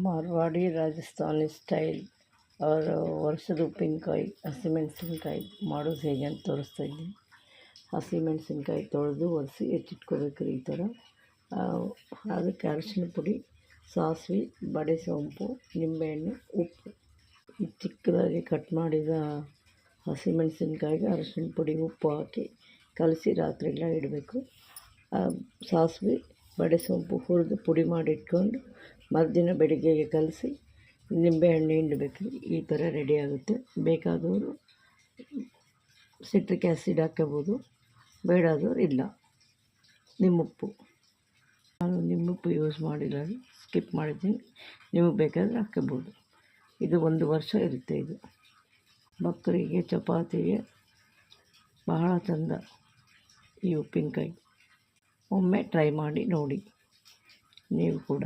Marwari Rajasthani style ಅವರ ವರ್ಷದ ಉಪ್ಪಿನಕಾಯಿ ಹಸಿಮೆಣಸಿನ್ಕಾಯಿ ಮಾಡೋದು ಹೇಗೆ ಅಂತ ತೋರಿಸ್ತಾ ಇದ್ದೀನಿ. ಹಸಿಮೆಣಸಿನ್ಕಾಯಿ ತೊಳೆದು ಒರೆಸಿ ಹೆಚ್ಚಿಟ್ಕೋಬೇಕು ಈ ಥರ. ಅದಕ್ಕೆ ಅರಿಶಿನ ಪುಡಿ, ಸಾಸಿವೆ, ಬಡೆ ಸೋಂಪು, ನಿಂಬೆಹಣ್ಣು, ಉಪ್ಪು. ಈ ಚಿಕ್ಕದಾಗಿ ಕಟ್ ಮಾಡಿದ ಹಸಿಮೆಣಸಿನ್ಕಾಯಿಗೆ ಅರಿಶಿನ ಪುಡಿ, ಉಪ್ಪು ಹಾಕಿ ಕಲಸಿ ರಾತ್ರಿಯೆಲ್ಲ ಇಡಬೇಕು. ಸಾಸಿವೆ, ಬಡೆ ಸೋಂಪು ಹುರಿದು ಪುಡಿ ಮಾಡಿ ಇಟ್ಕೊಂಡು ಮರುದಿನ ಬೆಳಿಗ್ಗೆಗೆ ಕಲಸಿ ನಿಂಬೆಹಣ್ಣು ಹಿಂಡಬೇಕು. ಈ ಥರ ರೆಡಿ ಆಗುತ್ತೆ. ಬೇಕಾದವರು ಸಿಟ್ರಿಕ್ ಆ್ಯಸಿಡ್ ಹಾಕ್ಕೋಬೋದು, ಬೇಡಾದವರು ಇಲ್ಲ. ನಿಮ್ಮುಪ್ಪು, ನಾನು ನಿಮ್ಮುಪ್ಪು ಯೂಸ್ ಮಾಡಿಲ್ಲ, ಸ್ಕಿಪ್ ಮಾಡಿದ್ದೀನಿ. ನಿಮಗೆ ಬೇಕಾದರೆ ಹಾಕ್ಕೋಬೋದು. ಇದು 1 ವರ್ಷ ಇರುತ್ತೆ. ಇದು ಮಕ್ಕಳಿಗೆ ಚಪಾತಿಗೆ ಬಹಳ ಚಂದ ಈ ಉಪ್ಪಿನಕಾಯಿ. ಒಮ್ಮೆ ಟ್ರೈ ಮಾಡಿ ನೋಡಿ ನೀವು ಕೂಡ.